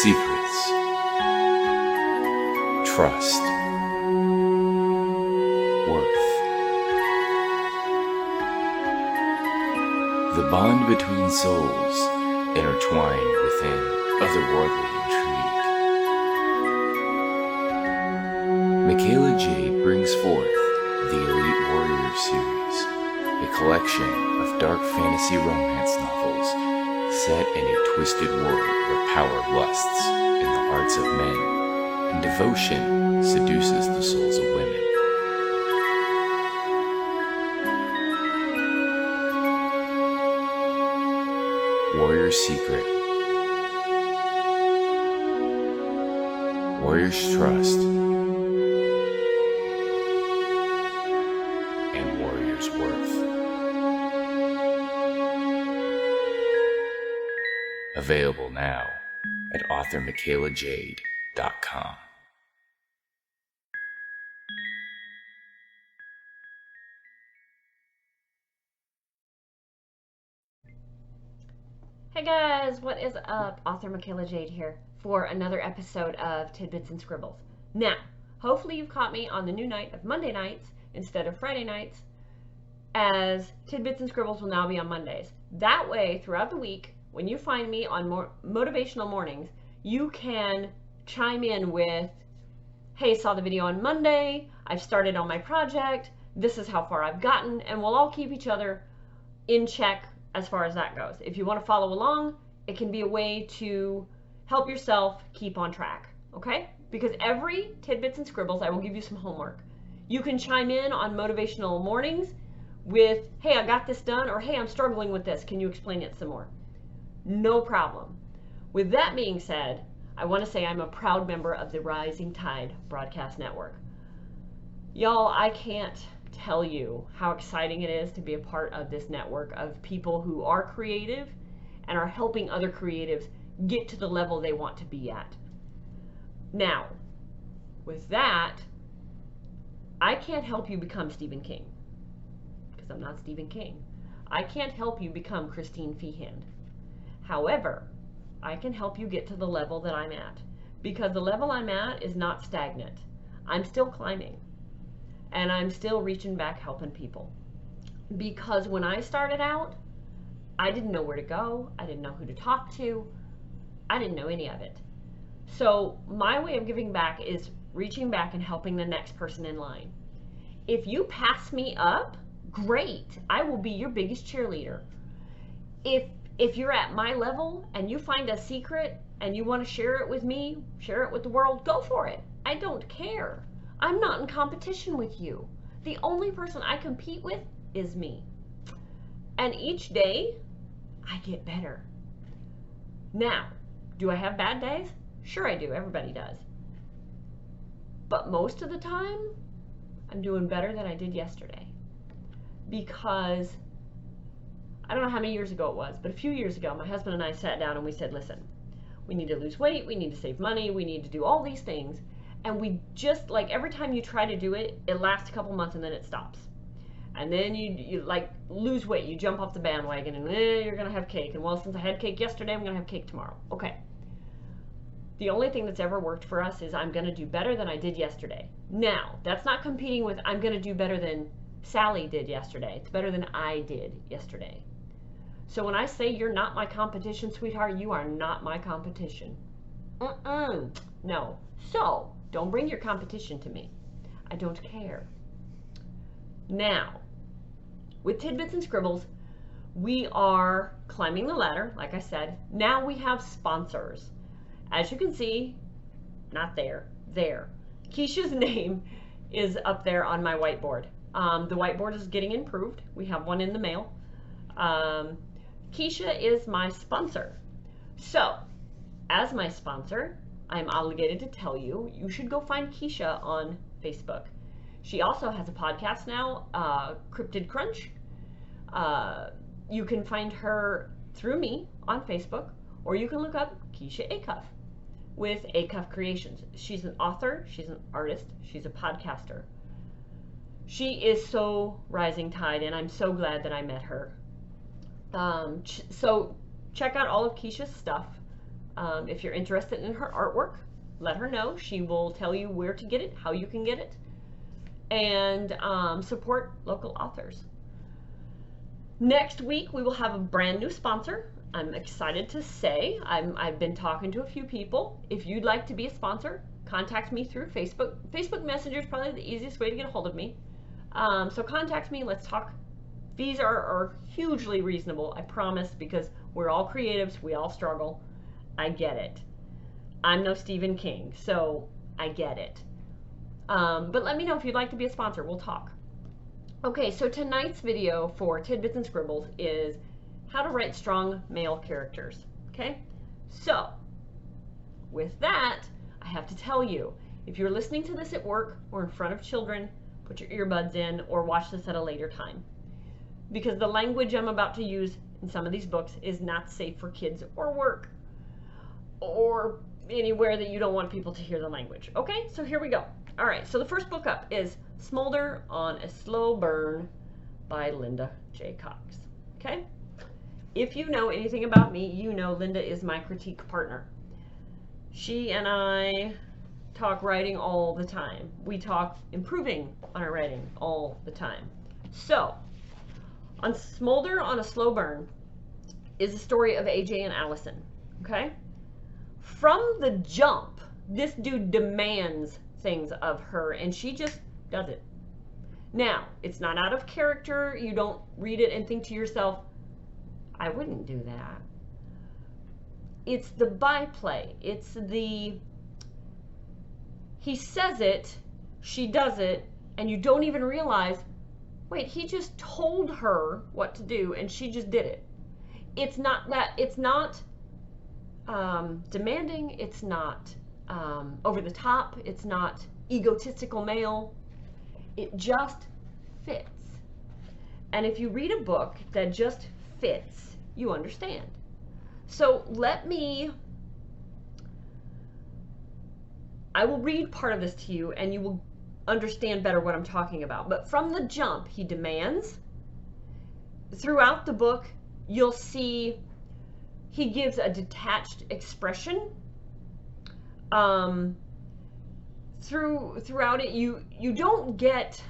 Secrets, trust, worth. The bond between souls intertwined within otherworldly intrigue. Michaela Jade brings forth the Elite Warrior series, a collection of dark fantasy romance novels set in a twisted world where power lusts in the hearts of men and devotion seduces the souls of women. Warrior's Secret, Warrior's Trust, and Warrior's Worth. Available now at authormichaelajade.com. Hey guys, what is up? Author Michaela Jade here for another episode of Tidbits and Scribbles. Now, hopefully you've caught me on the new night of Monday nights instead of Friday nights, as Tidbits and Scribbles will now be on Mondays. That way, throughout the week, when you find me on more motivational mornings, you can chime in with, hey, saw the video on Monday, I've started on my project, this is how far I've gotten, and we'll all keep each other in check as far as that goes. If you want to follow along, it can be a way to help yourself keep on track, okay? Because every Tidbits and Scribbles, I will give you some homework. You can chime in on motivational mornings with, hey, I got this done, or hey, I'm struggling with this. Can you explain it some more? No problem. With that being said, I want to say I'm a proud member of the Rising Tide Broadcast Network. Y'all, I can't tell you how exciting it is to be a part of this network of people who are creative and are helping other creatives get to the level they want to be at. Now, with that, I can't help you become Stephen King, because I'm not Stephen King. I can't help you become Christine Feehand. However, I can help you get to the level that I'm at, because the level I'm at is not stagnant. I'm still climbing, and I'm still reaching back helping people. Because when I started out, I didn't know where to go. I didn't know who to talk to. I didn't know any of it. So my way of giving back is reaching back and helping the next person in line. If you pass me up, great. I will be your biggest cheerleader. If you're at my level and you find a secret and you want to share it with me, share it with the world, go for it. I don't care. I'm not in competition with you. The only person I compete with is me. And each day, I get better. Now, do I have bad days? Sure I do. Everybody does. But most of the time, I'm doing better than I did yesterday. Because I don't know how many years ago it was, but a few years ago, my husband and I sat down and we said, listen, we need to lose weight, we need to save money, we need to do all these things. And we just, like, every time you try to do it, it lasts a couple months and then it stops. And then you like lose weight, you jump off the bandwagon and you're gonna have cake. And well, since I had cake yesterday, I'm gonna have cake tomorrow. Okay. The only thing that's ever worked for us is I'm gonna do better than I did yesterday. Now, that's not competing with I'm gonna do better than Sally did yesterday. It's better than I did yesterday. So when I say you're not my competition, sweetheart, you are not my competition. No. So, don't bring your competition to me. I don't care. Now, with Tidbits and Scribbles, we are climbing the ladder, like I said. Now we have sponsors. As you can see, not there, there. Keisha's name is up there on my whiteboard. The whiteboard is getting improved. We have one in the mail. Keisha is my sponsor. So, as my sponsor, I'm obligated to tell you, you should go find Keisha on Facebook. She also has a podcast now, Cryptid Crunch. You can find her through me on Facebook, or you can look up Keisha Acuff with Acuff Creations. She's an author, she's an artist, she's a podcaster. She is so rising tide, and I'm so glad that I met her. So check out all of Keisha's stuff. If you're interested in her artwork, let her know. She will tell you where to get it, how you can get it, and support local authors. Next week, we will have a brand new sponsor. I'm excited to say I've been talking to a few people. If you'd like to be a sponsor, contact me through Facebook. Facebook Messenger is probably the easiest way to get a hold of me. So contact me, let's talk. Fees are hugely reasonable, I promise, because we're all creatives, we all struggle. I get it. I'm no Stephen King, so I get it. But let me know if you'd like to be a sponsor, we'll talk. Okay, so tonight's video for Tidbits and Scribbles is how to write strong male characters, okay? So, with that, I have to tell you, if you're listening to this at work or in front of children, put your earbuds in or watch this at a later time. Because the language I'm about to use in some of these books is not safe for kids or work or anywhere that you don't want people to hear the language. Okay, so here we go. All right, so the first book up is Smolder on a Slow Burn by Linda J. Cox. Okay? If you know anything about me, you know Linda is my critique partner. She and I talk writing all the time. We talk improving on our writing all the time. So, on Smolder on a Slow Burn is the story of AJ and Allison. Okay? From the jump, this dude demands things of her, and she just does it. Now, it's not out of character. You don't read it and think to yourself, I wouldn't do that. It's the byplay. It's the, he says it, she does it, and you don't even realize, wait, he just told her what to do, and she just did it. It's not that, it's not demanding, it's not over the top, it's not egotistical male, it just fits. And if you read a book that just fits, you understand. So I will read part of this to you and you will understand better what I'm talking about. But from the jump, he demands. Throughout the book, you'll see he gives a detached expression. Throughout it, you don't get,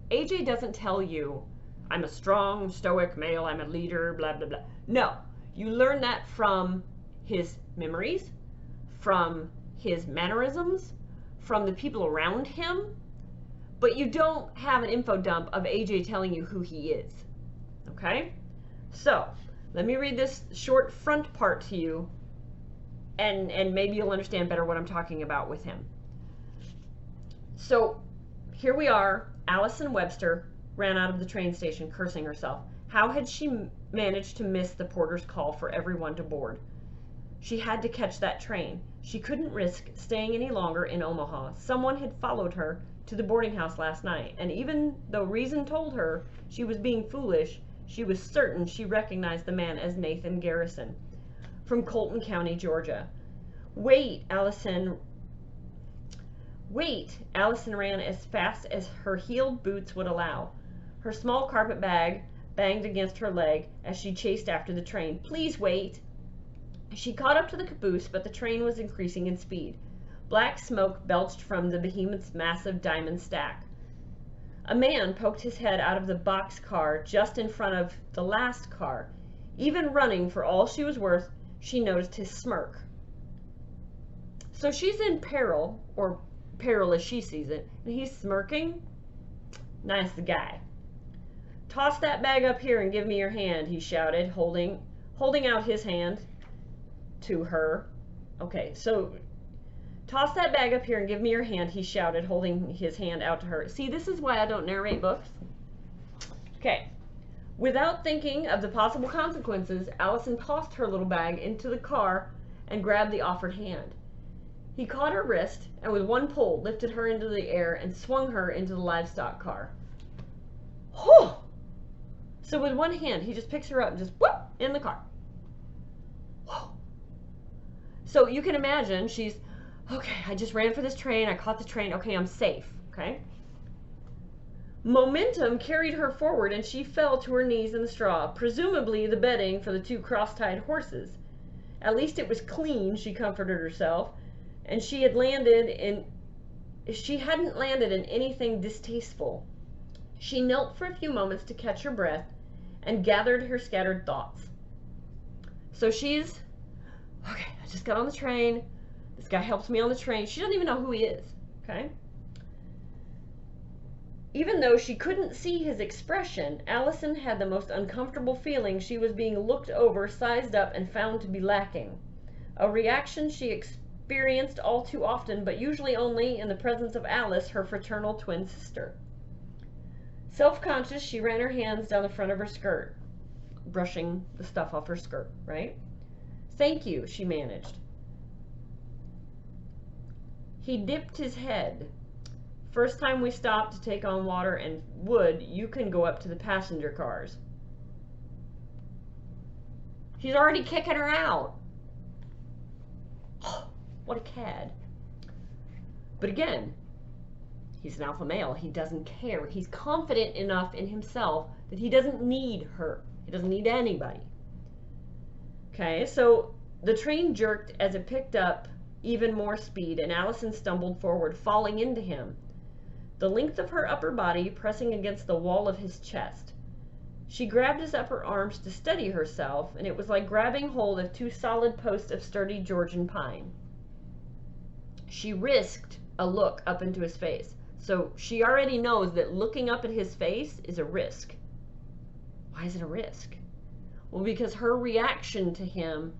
AJ doesn't tell you, I'm a strong, stoic male, I'm a leader, blah, blah, blah. No, you learn that from his memories, from his mannerisms, from the people around him, but you don't have an info dump of AJ telling you who he is. Okay? So, let me read this short front part to you, and maybe you'll understand better what I'm talking about with him. So, here we are. Allison Webster ran out of the train station cursing herself. How had she managed to miss the porter's call for everyone to board? She had to catch that train. She couldn't risk staying any longer in Omaha. Someone had followed her to the boarding house last night, and even though reason told her she was being foolish, she was certain she recognized the man as Nathan Garrison from Colton County, Georgia. Wait, Allison ran as fast as her heeled boots would allow. Her small carpet bag banged against her leg as she chased after the train. Please wait. She caught up to the caboose, but the train was increasing in speed. Black smoke belched from the behemoth's massive diamond stack. A man poked his head out of the box car just in front of the last car. Even running for all she was worth, she noticed his smirk. So she's in peril, or peril as she sees it, and he's smirking. Nice guy. Toss that bag up here and give me your hand, he shouted, holding out his hand to her. Okay, so toss that bag up here and give me your hand, he shouted, holding his hand out to her. See, this is why I don't narrate books. Okay. Without thinking of the possible consequences, Allison tossed her little bag into the car and grabbed the offered hand. He caught her wrist and with one pull lifted her into the air and swung her into the livestock car. Whew! So with one hand, he just picks her up and just whoop in the car. Whew. So you can imagine she's, okay, I just ran for this train, I caught the train, okay, I'm safe, okay? Momentum carried her forward and she fell to her knees in the straw, presumably the bedding for the two cross-tied horses. At least it was clean, she comforted herself, and she hadn't landed in anything distasteful. She knelt for a few moments to catch her breath and gathered her scattered thoughts. So she's, okay, I just got on the train. This guy helps me on the train. She doesn't even know who he is, okay? Even though she couldn't see his expression, Allison had the most uncomfortable feeling she was being looked over, sized up, and found to be lacking. A reaction she experienced all too often, but usually only in the presence of Alice, her fraternal twin sister. Self-conscious, she ran her hands down the front of her skirt, brushing the stuff off her skirt, right? "Thank you," she managed. He dipped his head. "First time we stop to take on water and wood, you can go up to the passenger cars." He's already kicking her out. What a cad. But again, he's an alpha male. He doesn't care. He's confident enough in himself that he doesn't need her. He doesn't need anybody. Okay, so the train jerked as it picked up even more speed, and Allison stumbled forward, falling into him, the length of her upper body pressing against the wall of his chest. She grabbed his upper arms to steady herself, and it was like grabbing hold of two solid posts of sturdy Georgian pine. She risked a look up into his face. So she already knows that looking up at his face is a risk. Why is it a risk? Well, because her reaction to him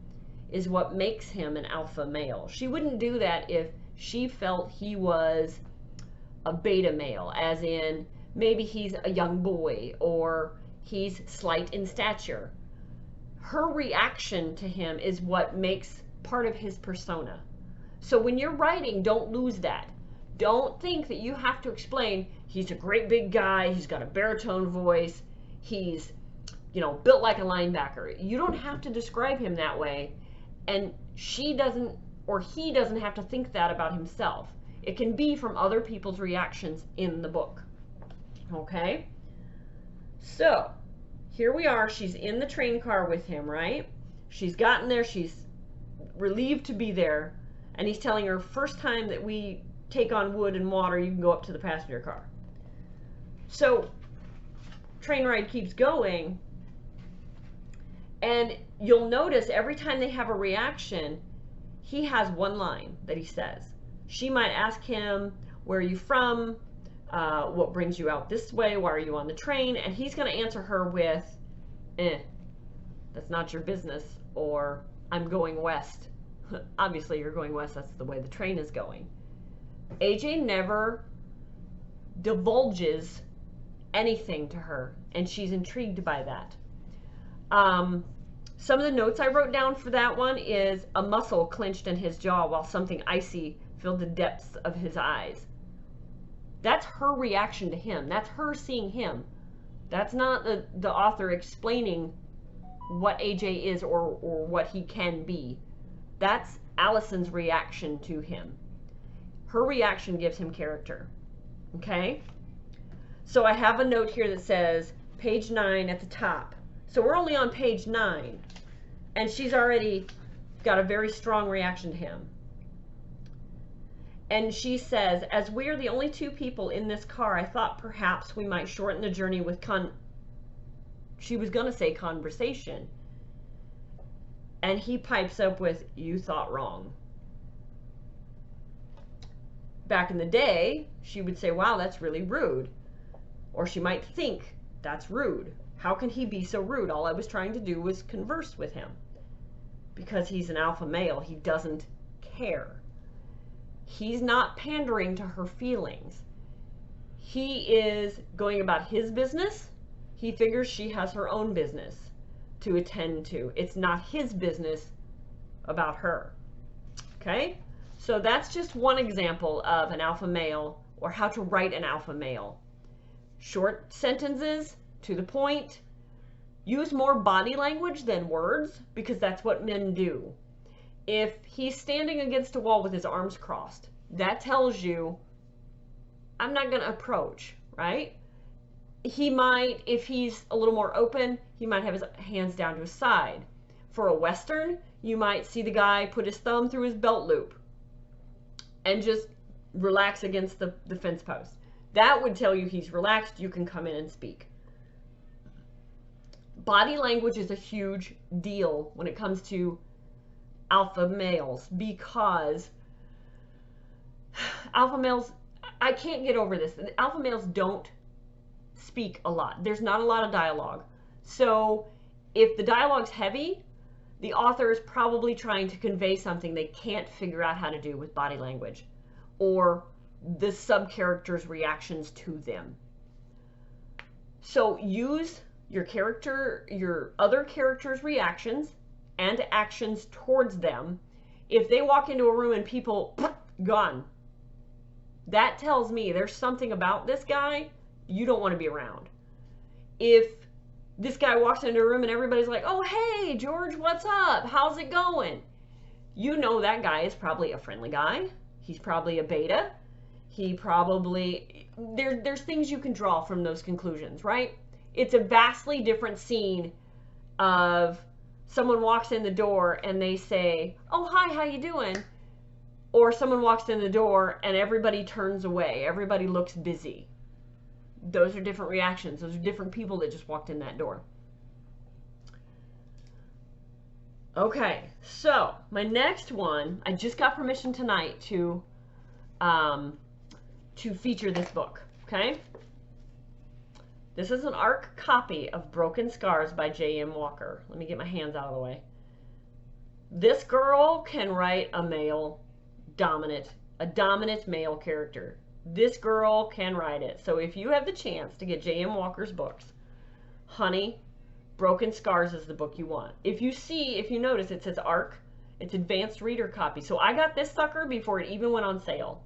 is what makes him an alpha male. She wouldn't do that if she felt he was a beta male, as in maybe he's a young boy or he's slight in stature. Her reaction to him is what makes part of his persona. So when you're writing, don't lose that. Don't think that you have to explain, he's a great big guy, he's got a baritone voice, he's, built like a linebacker. You don't have to describe him that way, and she doesn't, or he doesn't have to think that about himself. It can be from other people's reactions in the book. Okay? So, here we are, she's in the train car with him, right? She's gotten there, she's relieved to be there, and he's telling her, first time that we take on wood and water, you can go up to the passenger car. So, train ride keeps going, and you'll notice every time they have a reaction, he has one line that he says. She might ask him, where are you from? What brings you out this way? Why are you on the train? And he's going to answer her with, that's not your business, or I'm going west. Obviously, you're going west. That's the way the train is going. AJ never divulges anything to her, and she's intrigued by that. Some of the notes I wrote down for that one is a muscle clenched in his jaw while something icy filled the depths of his eyes. That's her reaction to him. That's her seeing him. That's not the author explaining what AJ is or what he can be. That's Allison's reaction to him. Her reaction gives him character. Okay? So I have a note here that says page 9 at the top. So we're only on page 9, and she's already got a very strong reaction to him. And she says, as we are the only two people in this car, I thought perhaps we might shorten the journey with she was going to say conversation. And he pipes up with, you thought wrong. Back in the day, she would say, wow, that's really rude. Or she might think, that's rude. How can he be so rude? All I was trying to do was converse with him. Because he's an alpha male, he doesn't care. He's not pandering to her feelings. He is going about his business. He figures she has her own business to attend to. It's not his business about her. Okay? So that's just one example of an alpha male, or how to write an alpha male. Short sentences, to the point. Use more body language than words, because that's what men do. If he's standing against a wall with his arms crossed, that tells you, I'm not going to approach, right? He might, if he's a little more open, he might have his hands down to his side. For a Western, You might see the guy put his thumb through his belt loop and just relax against the fence post. That would tell you he's relaxed. You can come in and speak. Body language is a huge deal when it comes to alpha males, because alpha males, I can't get over this. Alpha males don't speak a lot. There's not a lot of dialogue. So if the dialogue's heavy, the author is probably trying to convey something they can't figure out how to do with body language or the sub-character's reactions to them. So use your character, your other character's reactions and actions towards them. If they walk into a room and people, gone, that tells me there's something about this guy you don't want to be around. If this guy walks into a room and everybody's like, oh, hey, George, what's up? How's it going? You know that guy is probably a friendly guy. He's probably a beta. He probably, there's things you can draw from those conclusions, right? It's a vastly different scene of someone walks in the door and they say, oh, hi, how you doing? Or someone walks in the door and everybody turns away. Everybody looks busy. Those are different reactions. Those are different people that just walked in that door. Okay, so my next one, I just got permission tonight to feature this book, okay? This is an ARC copy of Broken Scars by J.M. Walker. Let me get my hands out of the way. This girl can write a dominant male character. This girl can write it. So if you have the chance to get J.M. Walker's books, honey, Broken Scars is the book you want. If you notice, it says ARC. It's advanced reader copy. So I got this sucker before it even went on sale.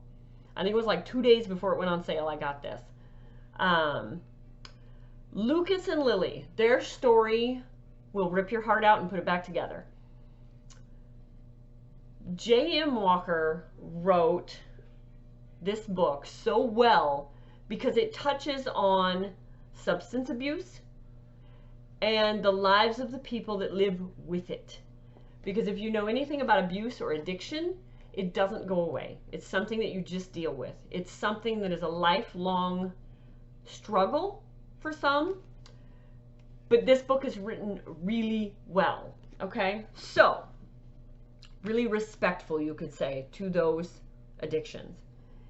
I think it was like 2 days before it went on sale, I got this. Lucas and Lily, their story will rip your heart out and put it back together. J.M. Walker wrote this book so well because it touches on substance abuse and the lives of the people that live with it. Because if you know anything about abuse or addiction, it doesn't go away. It's something that you just deal with. It's something that is a lifelong struggle for some. But this book is written really well, okay? So, really respectful, you could say, to those addictions.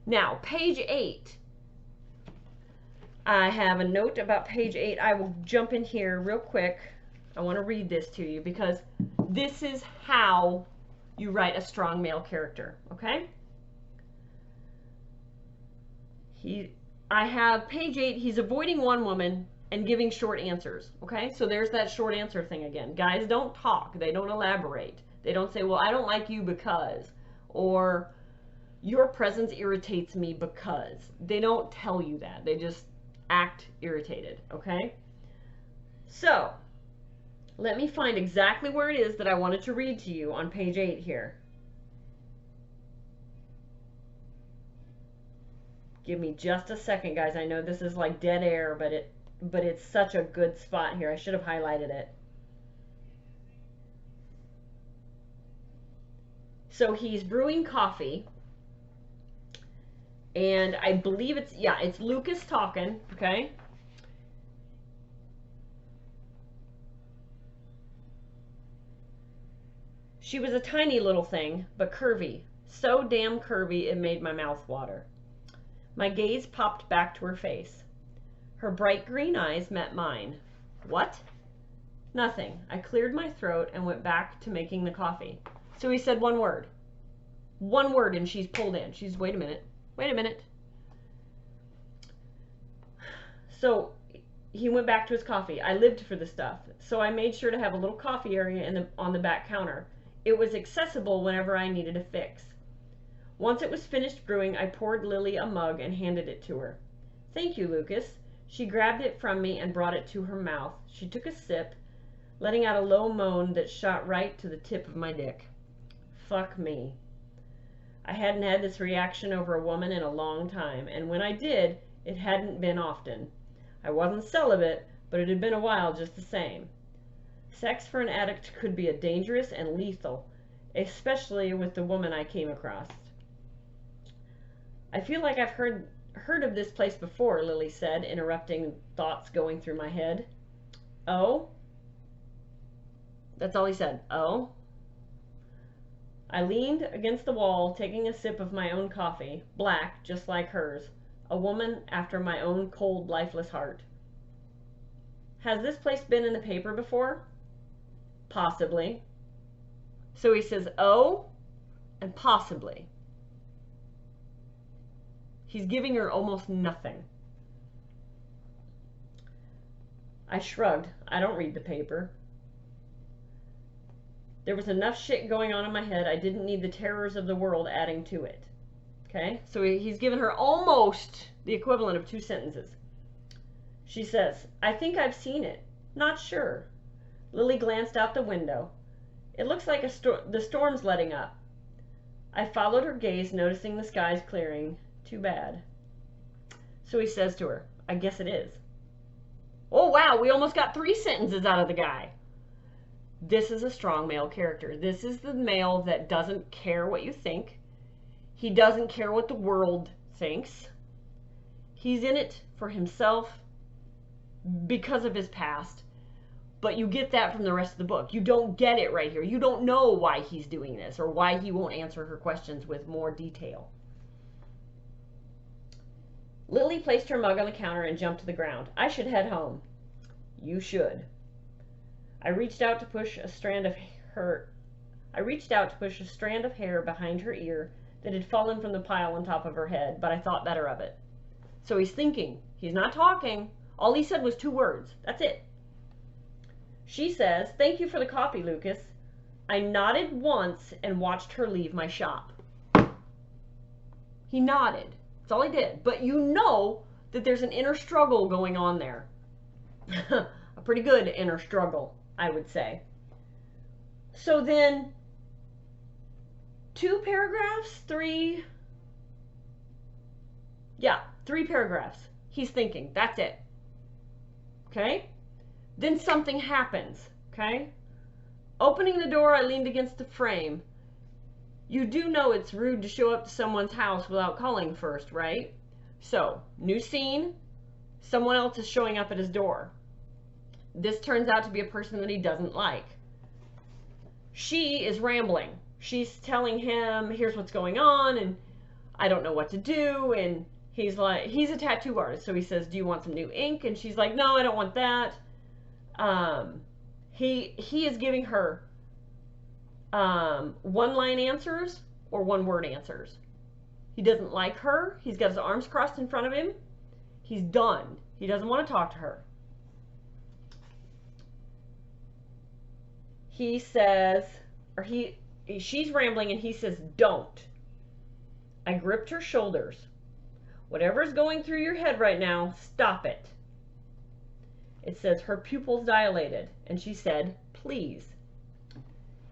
Now, page 8. I have a note about page 8. I will jump in here real quick. I want to read this to you because this is how you write a strong male character, okay? I have page 8. He's avoiding one woman and giving short answers, okay? So there's that short answer thing again. Guys don't talk. They don't elaborate. They don't say, well, I don't like you because, or your presence irritates me because. They don't tell you that. They just act irritated, okay? So, let me find exactly where it is that I wanted to read to you on page 8 here. Give me just a second, guys. I know this is like dead air, but it's such a good spot here. I should have highlighted it. So he's brewing coffee, and I believe it's Lucas talking, okay? She was a tiny little thing, but curvy. So damn curvy it made my mouth water. My gaze popped back to her face. Her bright green eyes met mine. What? Nothing. I cleared my throat and went back to making the coffee. So he said one word. One word and she's pulled in. She's, wait a minute. Wait a minute. So he went back to his coffee. I lived for the stuff. So I made sure to have a little coffee area on the back counter. It was accessible whenever I needed a fix. Once it was finished brewing, I poured Lily a mug and handed it to her. Thank you, Lucas. She grabbed it from me and brought it to her mouth. She took a sip, letting out a low moan that shot right to the tip of my dick. Fuck me. I hadn't had this reaction over a woman in a long time, and when I did, it hadn't been often. I wasn't celibate, but it had been a while just the same. Sex for an addict could be a dangerous and lethal, especially with the woman I came across. I feel like I've heard of this place before, Lily said, interrupting thoughts going through my head. Oh? That's all he said. Oh? I leaned against the wall, taking a sip of my own coffee, black, just like hers, a woman after my own cold, lifeless heart. Has this place been in the paper before? Possibly. So he says, oh, and possibly. He's giving her almost nothing. I shrugged. I don't read the paper. There was enough shit going on in my head. I didn't need the terrors of the world adding to it. Okay? So he's given her almost the equivalent of 2 sentences. She says, I think I've seen it. Not sure. Lily glanced out the window. It looks like the storm's letting up. I followed her gaze, noticing the skies clearing. Too bad. So he says to her, I guess it is. Oh, wow, we almost got 3 sentences out of the guy. This is a strong male character. This is the male that doesn't care what you think. He doesn't care what the world thinks. He's in it for himself because of his past. But you get that from the rest of the book. You don't get it right here. You don't know why he's doing this or why he won't answer her questions with more detail. Lily placed her mug on the counter and jumped to the ground. I should head home. You should. I reached out to push a strand of hair behind her ear that had fallen from the pile on top of her head, but I thought better of it. So he's thinking. He's not talking. All he said was 2 words. That's it. She says, thank you for the coffee, Lucas. I nodded once and watched her leave my shop. He nodded. That's all he did. But you know that there's an inner struggle going on there. A pretty good inner struggle, I would say. So then, 2 paragraphs, 3. Yeah, 3 paragraphs. He's thinking. That's it. Okay? Then something happens. Okay? Opening the door, I leaned against the frame. You do know it's rude to show up to someone's house without calling first, right? So, new scene. Someone else is showing up at his door. This turns out to be a person that he doesn't like. She is rambling. She's telling him, here's what's going on, and I don't know what to do, and he's like, he's a tattoo artist, so he says, do you want some new ink? And she's like, no, I don't want that. He is giving her one-line answers or one-word answers. He doesn't like her. He's got his arms crossed in front of him. He's done. He doesn't want to talk to her. He says, or she's rambling and he says, don't. I gripped her shoulders. Whatever's going through your head right now, stop it. It says her pupils dilated and she said, please.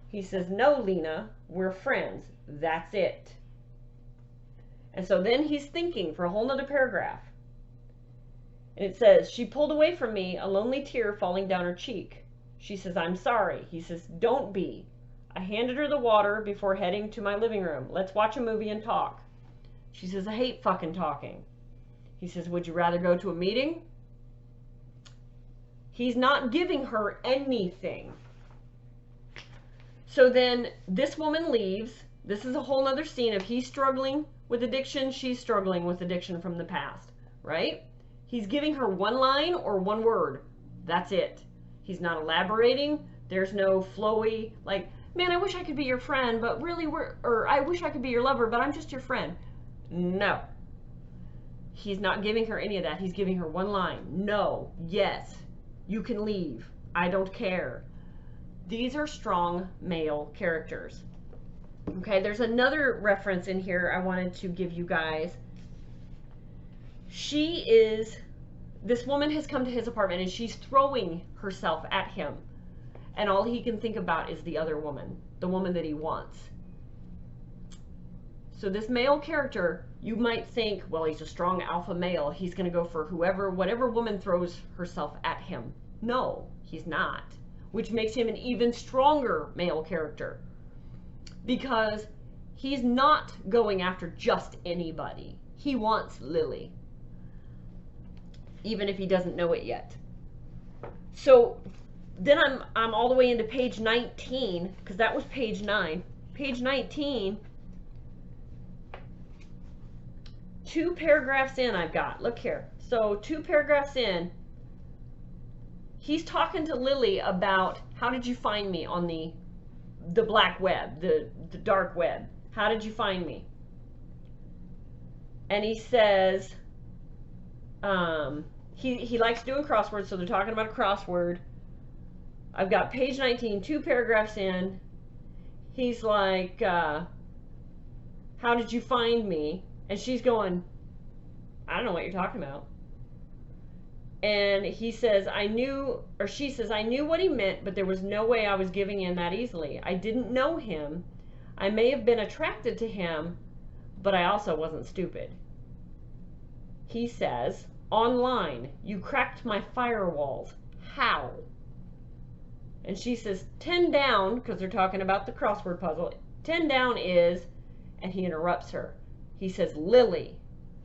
He says, no, Lena, we're friends. That's it. And so then he's thinking for a whole nother paragraph. And it says, she pulled away from me, a lonely tear falling down her cheek. She says, I'm sorry. He says, don't be. I handed her the water before heading to my living room. Let's watch a movie and talk. She says, I hate fucking talking. He says, would you rather go to a meeting? He's not giving her anything. So then this woman leaves. This is a whole other scene of he's struggling with addiction. She's struggling with addiction from the past, right? He's giving her one line or one word. That's it. He's not elaborating. There's no flowy, like, man, I wish I could be your friend, but really or I wish I could be your lover, but I'm just your friend. No. He's not giving her any of that. He's giving her one line. No. Yes. You can leave. I don't care. These are strong male characters. Okay, there's another reference in here I wanted to give you guys. This woman has come to his apartment and she's throwing herself at him. And all he can think about is the other woman, the woman that he wants. So this male character, you might think, well, he's a strong alpha male. He's going to go for whatever woman throws herself at him. No, he's not. which makes him an even stronger male character. Because he's not going after just anybody. He wants Lily. Even if he doesn't know it yet. So then I'm all the way into page 19, because that was page 9. Page 19, 2 paragraphs in I've got. Look here. So 2 paragraphs in, he's talking to Lily about, how did you find me on the black web, the dark web? How did you find me? And he says, he likes doing crosswords, so they're talking about a crossword. I've got page 19, 2 paragraphs in. He's like, how did you find me? And she's going, I don't know what you're talking about. And he says, she says, I knew what he meant, but there was no way I was giving in that easily. I didn't know him. I may have been attracted to him, but I also wasn't stupid. He says, online, you cracked my firewalls. How? And she says, 10 down, because they're talking about the crossword puzzle. 10 down is, and he interrupts her. He says, Lily.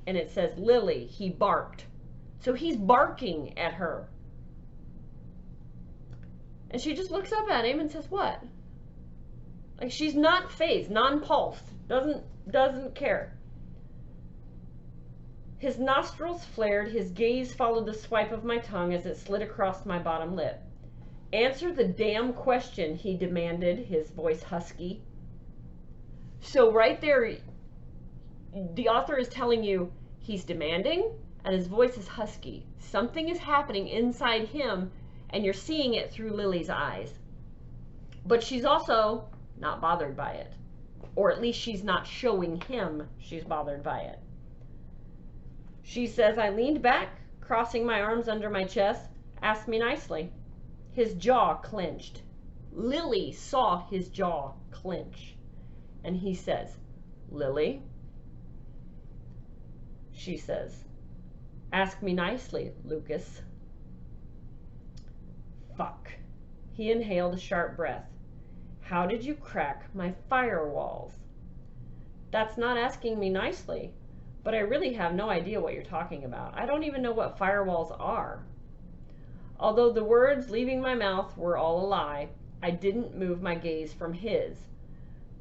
And it says, Lily, he barked. So he's barking at her. And she just looks up at him and says, what? Like, she's not phased, nonplussed, doesn't care. His nostrils flared, his gaze followed the swipe of my tongue as it slid across my bottom lip. Answer the damn question, he demanded, his voice husky. So right there, the author is telling you he's demanding and his voice is husky. Something is happening inside him and you're seeing it through Lily's eyes. But she's also not bothered by it. Or at least she's not showing him she's bothered by it. She says, I leaned back, crossing my arms under my chest. Ask me nicely. His jaw clenched. Lily saw his jaw clench. And he says, Lily? She says, ask me nicely, Lucas. Fuck. He inhaled a sharp breath. How did you crack my firewalls? That's not asking me nicely, but I really have no idea what you're talking about. I don't even know what firewalls are. Although the words leaving my mouth were all a lie, I didn't move my gaze from his.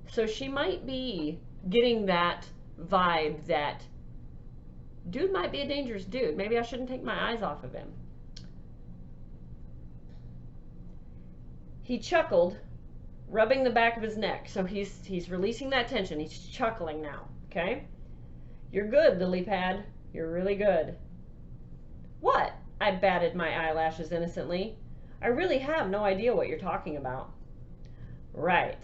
So she might be getting that vibe that dude might be a dangerous dude. Maybe I shouldn't take my eyes off of him. He chuckled, rubbing the back of his neck. So he's releasing that tension. He's chuckling now, okay? You're good, lily pad. You're really good. What? I batted my eyelashes innocently. I really have no idea what you're talking about. Right.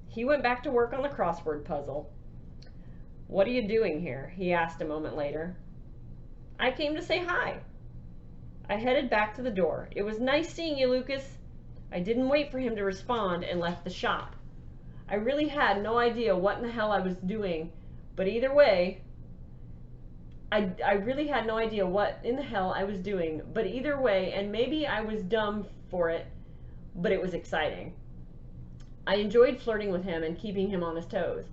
He went back to work on the crossword puzzle. What are you doing here? He asked a moment later. I came to say hi. I headed back to the door. It was nice seeing you, Lucas. I didn't wait for him to respond and left the shop. I really had no idea what in the hell I was doing, but either way, I really had no idea what in the hell I was doing, but either way, and maybe I was dumb for it, but it was exciting. I enjoyed flirting with him and keeping him on his toes.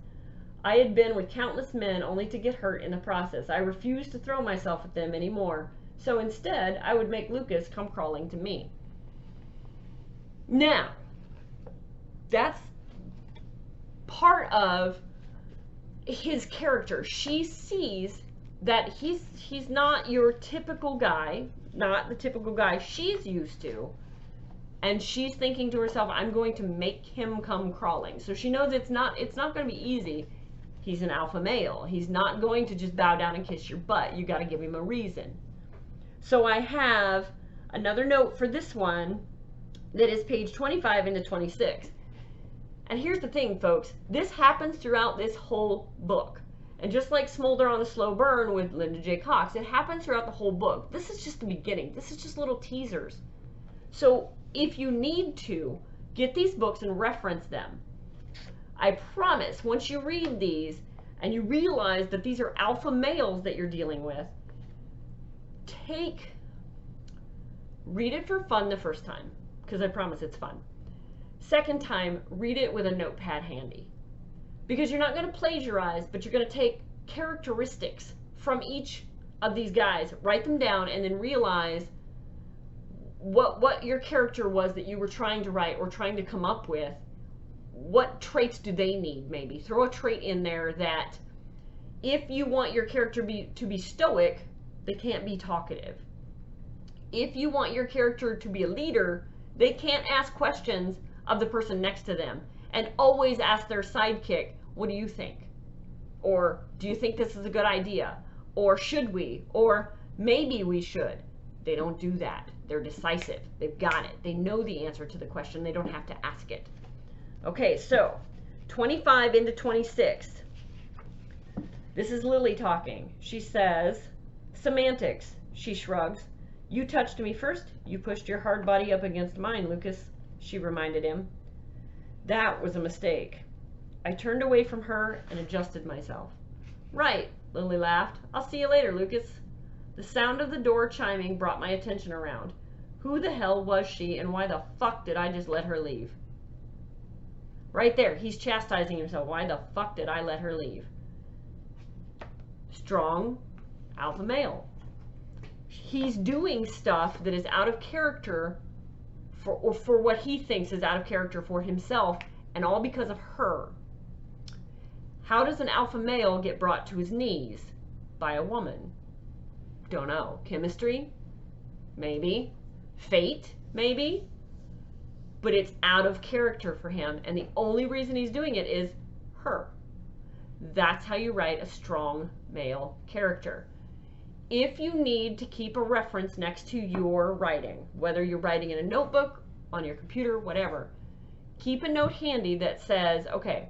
I had been with countless men only to get hurt in the process. I refused to throw myself at them anymore, so instead, I would make Lucas come crawling to me. Now, that's part of his character. She sees that he's not your typical guy, not the typical guy she's used to, and she's thinking to herself, I'm going to make him come crawling. So she knows it's not going to be easy. He's an alpha male. He's not going to just bow down and kiss your butt. You got to give him a reason. So I have another note for this one that is page 25 into 26. And here's the thing, folks. This happens throughout this whole book. And just like Smolder on the Slow Burn with Linda J. Cox, it happens throughout the whole book. This is just the beginning. This is just little teasers. So if you need to, get these books and reference them. I promise, once you read these and you realize that these are alpha males that you're dealing with, read it for fun the first time. because I promise it's fun. Second time, read it with a notepad handy. Because you're not going to plagiarize, but you're going to take characteristics from each of these guys, write them down, and then realize what your character was that you were trying to write or trying to come up with. What traits do they need, maybe? Throw a trait in there that if you want your character to be stoic, they can't be talkative. If you want your character to be a leader, they can't ask questions of the person next to them, and always ask their sidekick, what do you think? Or do you think this is a good idea? Or should we? Or maybe we should. They don't do that. They're decisive. They've got it. They know the answer to the question. They don't have to ask it. Okay, so 25 into 26. This is Lily talking. She says, semantics. She shrugs. You touched me first. You pushed your hard body up against mine, Lucas, she reminded him. That was a mistake. I turned away from her and adjusted myself. Right, Lily laughed. I'll see you later, Lucas. The sound of the door chiming brought my attention around. Who the hell was she, and why the fuck did I just let her leave? Right there, he's chastising himself. Why the fuck did I let her leave? Strong alpha male. He's doing stuff that is out of character for what he thinks is out of character for himself, and all because of her. How does an alpha male get brought to his knees? By a woman. Don't know. Chemistry? Maybe. Fate? Maybe. But it's out of character for him, and the only reason he's doing it is her. That's how you write a strong male character. If you need to keep a reference next to your writing, whether you're writing in a notebook, on your computer, whatever, keep a note handy that says, okay,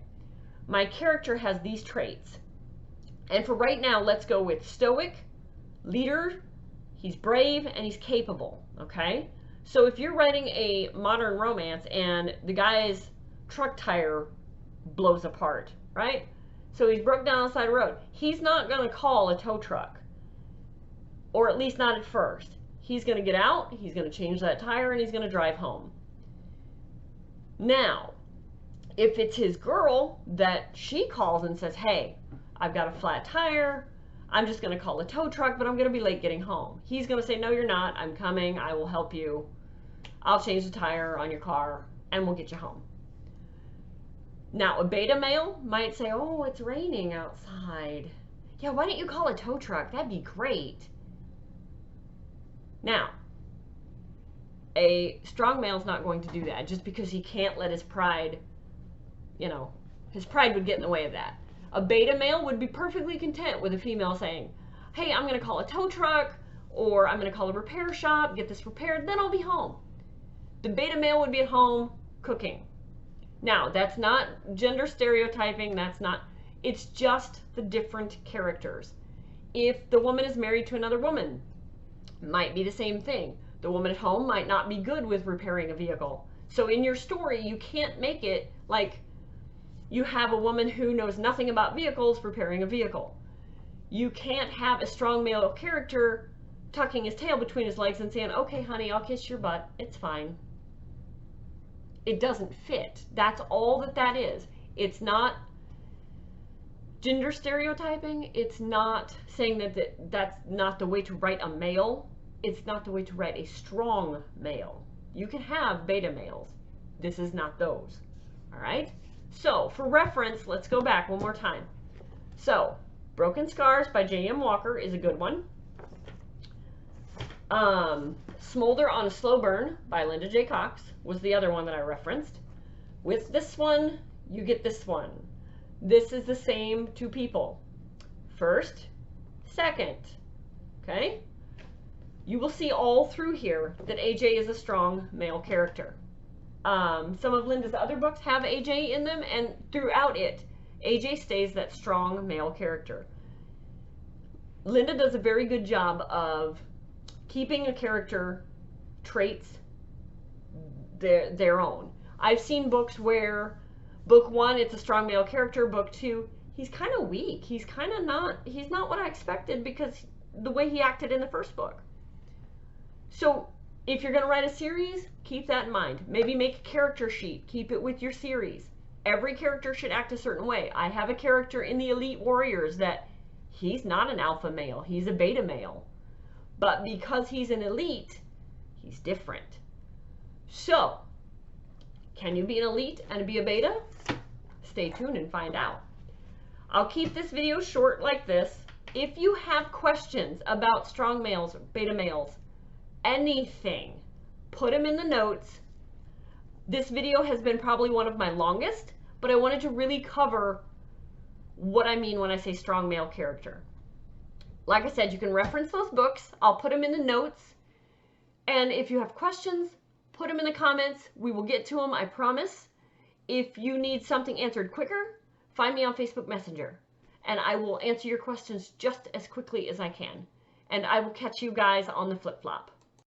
my character has these traits. And for right now, let's go with stoic, leader, he's brave, and he's capable, okay? So if you're writing a modern romance and the guy's truck tire blows apart, right? So he's broke down on the side of the road. He's not going to call a tow truck. Or at least not at first. He's going to get out, he's going to change that tire, and he's going to drive home. Now, if it's his girl that she calls and says, hey, I've got a flat tire, I'm just going to call a tow truck, but I'm going to be late getting home. He's going to say, no, you're not. I'm coming. I will help you. I'll change the tire on your car, and we'll get you home. Now, a beta male might say, oh, it's raining outside. Yeah, why don't you call a tow truck? That'd be great. Now, a strong male's not going to do that just because he can't let his pride, his pride would get in the way of that. A beta male would be perfectly content with a female saying, hey, I'm going to call a tow truck, or I'm going to call a repair shop, get this repaired, then I'll be home. The beta male would be at home cooking. Now, that's not gender stereotyping, it's just the different characters. If the woman is married to another woman, might be the same thing. The woman at home might not be good with repairing a vehicle. So in your story, you can't make it like you have a woman who knows nothing about vehicles repairing a vehicle. You can't have a strong male character tucking his tail between his legs and saying, okay, honey, I'll kiss your butt. It's fine. It doesn't fit. That's all that is. It's not gender stereotyping. It's not saying that's not the way to write a male. It's not the way to write a strong male. You can have beta males. This is not those. All right? So, for reference, let's go back one more time. So, Broken Scars by J.M. Walker is a good one. Smolder on a Slow Burn by Linda J. Cox was the other one that I referenced. With this one, you get this one. This is the same two people. First, second. Okay? You will see all through here that AJ is a strong male character. Some of Linda's other books have AJ in them, and throughout it, AJ stays that strong male character. Linda does a very good job of keeping a character traits their own. I've seen books where book 1, it's a strong male character. Book 2, he's kind of weak. He's not what I expected because the way he acted in the first book. So if you're going to write a series, keep that in mind. Maybe make a character sheet. Keep it with your series. Every character should act a certain way. I have a character in the Elite Warriors that he's not an alpha male. He's a beta male. But because he's an elite, he's different. So, can you be an elite and be a beta? Stay tuned and find out. I'll keep this video short like this. If you have questions about strong males, beta males, anything, put them in the notes. This video has been probably one of my longest, but I wanted to really cover what I mean when I say strong male character. Like I said, you can reference those books. I'll put them in the notes. And if you have questions, put them in the comments. We will get to them, I promise. If you need something answered quicker, find me on Facebook Messenger. And I will answer your questions just as quickly as I can. And I will catch you guys on the flip-flop.